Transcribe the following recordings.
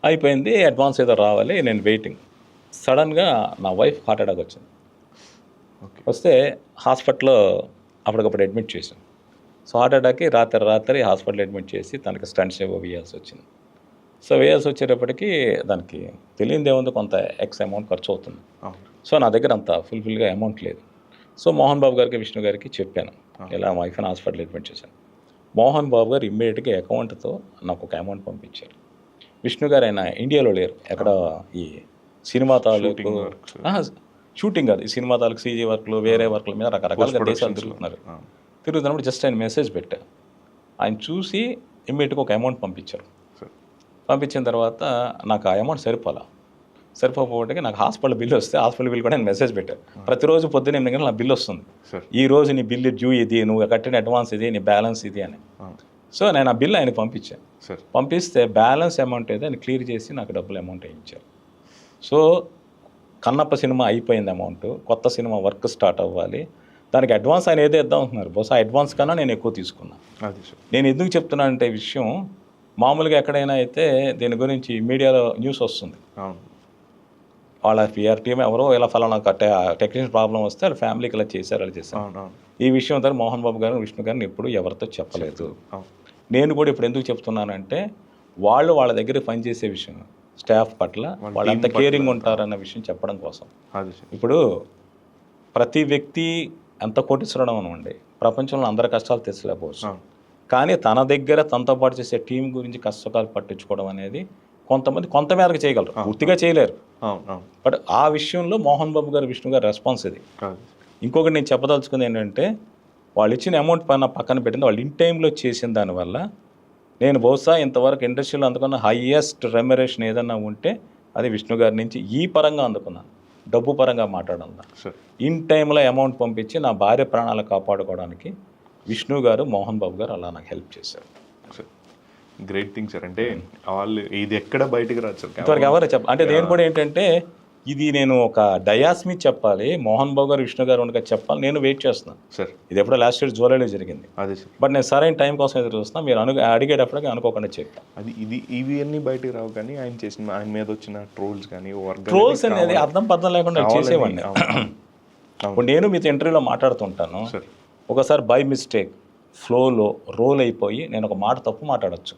అయిపోయింది. అడ్వాన్స్ ఏదో రావాలి. నేను వెయిటింగ్. సడన్‌గా నా వైఫ్ హార్ట్ అటాక్ వచ్చింది. వస్తే హాస్పిటల్‌లో అప్పటికప్పుడు అడ్మిట్ చేశాం. సో, హార్ట్ అటాక్‌కి రాత్రి హాస్పిటల్‌లో అడ్మిట్ చేసి తనకి స్టంట్స్ ఏవో వేయాల్సొచ్చింది. సో, వేయాల్సొచ్చేటప్పటికి దానికి తెలియనిదేముంది, కొంత అమౌంట్ ఖర్చవుతుంది. సో, నా దగ్గర అంత ఫుల్‌గా అమౌంట్ లేదు. సో, మోహన్ బాబు గారికి, విష్ణు గారికి చెప్పాను. ఇలా మా వైఫ్‌ని హాస్పిటల్‌లో అడ్మిట్ చేశాను. మోహన్ బాబు గారు ఇమ్మీడియట్‌గా అకౌంట్‌తో నాకు ఒక అమౌంట్ పంపించారు. విష్ణు గారు ఆయన ఇండియాలో లేరు. ఎక్కడ ఈ సినిమా తాలూకు షూటింగ్ కాదు, ఈ సినిమా తాలూకు సీజీ వర్క్లు, వేరే వర్క్ల మీద రకరకాలుగా దేశాలు తిరుగుతున్నారు. తిరుగుతున్నప్పుడు జస్ట్ ఆయన మెసేజ్ పెట్టా. ఆయన చూసి ఇమ్మీడియట్గా ఒక అమౌంట్ పంపించారు. పంపించిన తర్వాత నాకు ఆ అమౌంట్ సరిపోకపోతే నాకు హాస్పిటల్ బిల్ వస్తే హాస్పిటల్ బిల్ కూడా నేను మెసేజ్ పెట్టాను. ప్రతిరోజు పొద్దున్న 8 గంటలకు నా బిల్ వస్తుంది. ఈ రోజు నీ బిల్ డ్యూ ఇది, నువ్వు కట్టిన అడ్వాన్స్ ఇది, నీ బ్యాలెన్స్ ఇది అని. సో, నేను ఆ బిల్ ఆయనకు పంపించాను. పంపిస్తే బ్యాలెన్స్ అమౌంట్ ఏదో ఆయన క్లియర్ చేసి నాకు డబ్బులు అమౌంట్ వేయించారు. సో, కన్నప్ప సినిమా అయిపోయింది అమౌంట్, కొత్త సినిమా వర్క్ స్టార్ట్ అవ్వాలి. దానికి అడ్వాన్స్ ఆయన ఏదో ఇద్దాం అంటున్నారు. బహుశా అడ్వాన్స్ కన్నా నేను ఎక్కువ తీసుకున్నాను. నేను ఎందుకు చెప్తున్నానంటే విషయం, మామూలుగా ఎక్కడైనా అయితే దీని గురించి మీడియాలో న్యూస్ వస్తుంది. వాళ్ళ పిఆర్ టీమ్ ఎవరో ఇలా ఫలానా టెక్నీషియన్ ప్రాబ్లం వస్తే వాళ్ళ ఫ్యామిలీకి ఇలా చేశారు. ఈ విషయం తర్వాత మోహన్ బాబు గారు, విష్ణు గారిని ఎప్పుడు ఎవరితో చెప్పలేదు. నేను కూడా ఇప్పుడు ఎందుకు చెప్తున్నానంటే, వాళ్ళ దగ్గర పనిచేసే విషయం, స్టాఫ్ పట్ల వాళ్ళు ఎంత కేరింగ్ ఉంటారన్న విషయం చెప్పడం కోసం. ఇప్పుడు ప్రతి వ్యక్తి ఎంత కోటీశ్వరుడు అనండి, ప్రపంచంలో అందరి కష్టాలు తెచ్చలేకపోవచ్చు. కానీ తన దగ్గర తనతో పాటు చేసే టీం గురించి కష్టకాలు పట్టించుకోవడం అనేది కొంత మేరకు చేయగలరు, పూర్తిగా చేయలేరు. బట్ ఆ విషయంలో మోహన్ బాబు గారు, విష్ణు గారు రెస్పాన్స్ ఇది. ఇంకొకటి నేను చెప్పదలుచుకుంది ఏంటంటే, వాళ్ళు ఇచ్చిన అమౌంట్ పక్కన పెట్టింది వాళ్ళు ఇన్ టైంలో చేసిన దానివల్ల నేను బహుశా ఇంతవరకు ఇండస్ట్రీలో అందుకున్న హైయెస్ట్ రెమ్యునరేషన్ ఏదన్నా ఉంటే అది విష్ణు గారి నుంచి ఈ పరంగా అందుకున్నాను. డబ్బు పరంగా మాట్లాడాల, ఇన్ టైంలో అమౌంట్ పంపించి నా భార్య ప్రాణాలు కాపాడుకోవడానికి విష్ణు గారు, మోహన్ బాబు గారు అలా నాకు హెల్ప్ చేశారు. Great thing sir. అంటే వాళ్ళు ఇది ఎక్కడ బయటకు రాదు సార్, ఇంతవరకు ఎవరు అంటే నేను కూడా ఏంటంటే, ఇది నేను ఒక డయాస్ మీద చెప్పాలి, మోహన్ బాబు గారు, విష్ణు గారు ఉండగా చెప్పాలి, నేను వెయిట్ చేస్తున్నాను సార్. ఇది ఎప్పుడో లాస్ట్ ఇయర్ జూలైలో జరిగింది. అదే సార్. బట్ నేను సరైన టైం కోసం ఎదురు చూస్తున్నాను. మీరు అడిగేటప్పటికి అనుకోకుండా చెప్పాను. అది ఇవి అన్నీ బయటకు రావు, కానీ ఆయన మీద వచ్చిన ట్రోల్స్ కానీ ట్రోల్స్ అనేది అర్థం పర్థం లేకుండా చేసేవాడిని. ఇప్పుడు నేను మీతో ఇంటర్వ్యూలో మాట్లాడుతుంటాను, ఒకసారి బై మిస్టేక్ ఫ్లోలో రోల్ అయిపోయి నేను ఒక మాట తప్పు మాట్లాడచ్చు,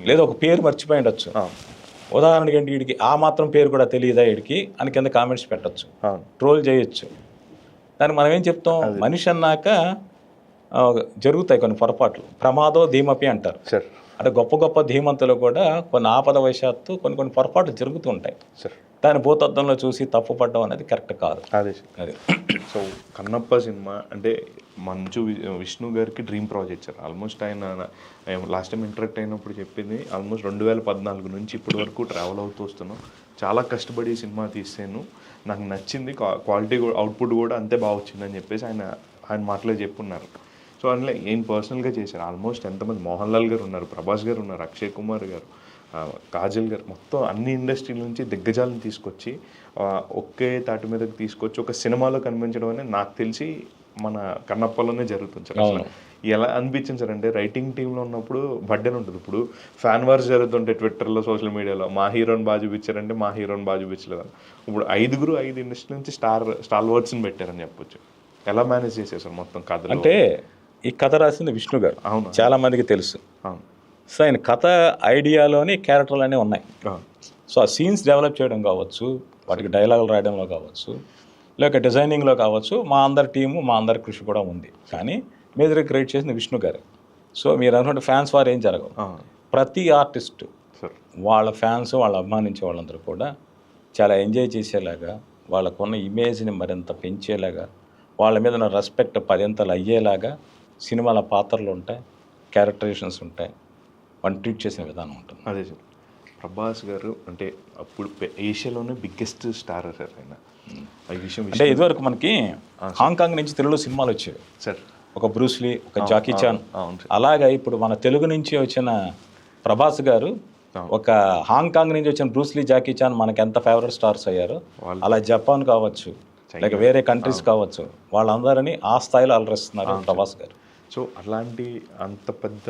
లేదా ఒక పేరు మర్చిపోయి ఉండొచ్చు. ఉదాహరణకి ఏంటి, వీడికి ఆ మాత్రం పేరు కూడా తెలియదా వీడికి అని కింద కామెంట్స్ పెట్టచ్చు, ట్రోల్ చేయొచ్చు. దాన్ని మనం ఏం చెప్తాం, మనిషి అన్నాక జరుగుతాయి కొన్ని పొరపాట్లు. ప్రమాదో ధీమపి అంటారు. అంటే గొప్ప ధీమంతులు కూడా కొన్ని ఆపద వశాత్తు కొన్ని పొరపాట్లు జరుగుతూ ఉంటాయి. దాని భూతత్వంలో చూసి తప్పు పడడం అనేది కరెక్ట్ కాదు. అదే సో కన్నప్ప సినిమా అంటే మంచు విష్ణు గారికి డ్రీమ్ ప్రాజెక్ట్ సార్. ఆల్మోస్ట్ ఆయన లాస్ట్ టైం ఇంటరాక్ట్ అయినప్పుడు చెప్పింది, ఆల్మోస్ట్ 2014 నుంచి ఇప్పటి వరకు ట్రావెల్ అవుతూ వస్తున్నాం, చాలా కష్టపడి సినిమా తీసాను, నాకు నచ్చింది, క్వాలిటీ అవుట్పుట్ కూడా అంతే బాగా వచ్చిందని చెప్పేసి ఆయన మాటలే చెప్పున్నారు. సో అందులో ఏం పర్సనల్గా చేశారు. ఆల్మోస్ట్ ఎంతమంది, మోహన్ లాల్ గారు ఉన్నారు, ప్రభాస్ గారు ఉన్నారు, అక్షయ్ కుమార్ గారు, కాజల్ గారు, మొత్తం అన్ని ఇండస్ట్రీల నుంచి దిగ్గజాలను తీసుకొచ్చి ఒకే తాటి మీదకి తీసుకొచ్చి ఒక సినిమాలో కనిపించడం అనేది నాకు తెలిసి మన కన్నప్పలోనే జరుగుతుంది సార్. అసలు ఎలా అనిపించింది సార్ అంటే, రైటింగ్ టీంలో ఉన్నప్పుడు బర్డెన్ ఉంటుంది. ఇప్పుడు ఫ్యాన్ వార్స్ జరుగుతుంటే ట్విట్టర్లో, సోషల్ మీడియాలో మా హీరోని బాగా చూపించారంటే మా హీరోని బాగా చూపించలేదు. ఇప్పుడు 5 ఇండస్ట్రీ నుంచి స్టార్ వర్డ్స్ని పెట్టారని చెప్పొచ్చు. ఎలా మేనేజ్ చేశారు సార్ మొత్తం కథ? అంటే ఈ కథ రాసింది విష్ణు గారు, అవును, చాలా మందికి తెలుసు. అవును. సో ఆయన కథ ఐడియాలోని క్యారెక్టర్లు అనేవి ఉన్నాయి. సో ఆ సీన్స్ డెవలప్ చేయడం కావచ్చు, వాటికి డైలాగులు రాయడంలో కావచ్చు, లేక డిజైనింగ్లో కావచ్చు, మా అందరి టీము, మా అందరి కృషి కూడా ఉంది. కానీ మేజర్గా క్రియేట్ చేసింది విష్ణు గారు. సో మీరు అనుకుంటే ఫ్యాన్స్ వారు ఏం జరగవు. ప్రతి ఆర్టిస్టు వాళ్ళ ఫ్యాన్స్, వాళ్ళ అభిమానించే వాళ్ళందరూ కూడా చాలా ఎంజాయ్ చేసేలాగా, వాళ్ళకున్న ఇమేజ్ని మరింత పెంచేలాగా, వాళ్ళ మీద ఉన్న రెస్పెక్ట్ 10 అయ్యేలాగా సినిమాల పాత్రలు ఉంటాయి, క్యారెక్టరైజేషన్స్ ఉంటాయి, వన్ ట్రీట్ చేసిన విధానం ఉంటుంది. అదే సార్. ప్రభాస్ గారు అంటే అప్పుడు ఏషియాలోనే బిగ్గెస్ట్ స్టార్ సార్ ఆయన. ఈ విషయం అంటే ఇదివరకు మనకి హాంకాంగ్ నుంచి తెలుగులో సినిమాలు వచ్చేవి సార్, ఒక బ్రూస్లీ, ఒక జాకీ చాన్. అలాగా ఇప్పుడు మన తెలుగు నుంచి వచ్చిన ప్రభాస్ గారు ఒక హాంకాంగ్ నుంచి వచ్చిన బ్రూస్లీ, జాకీ చాన్ మనకి ఎంత ఫేవరెట్ స్టార్స్ అయ్యారు. అలా జపాన్ కావచ్చు, లేక వేరే కంట్రీస్ కావచ్చు, వాళ్ళందరినీ ఆ స్థాయిలో అలరిస్తున్నారు ప్రభాస్ గారు. సో అలాంటి అంత పెద్ద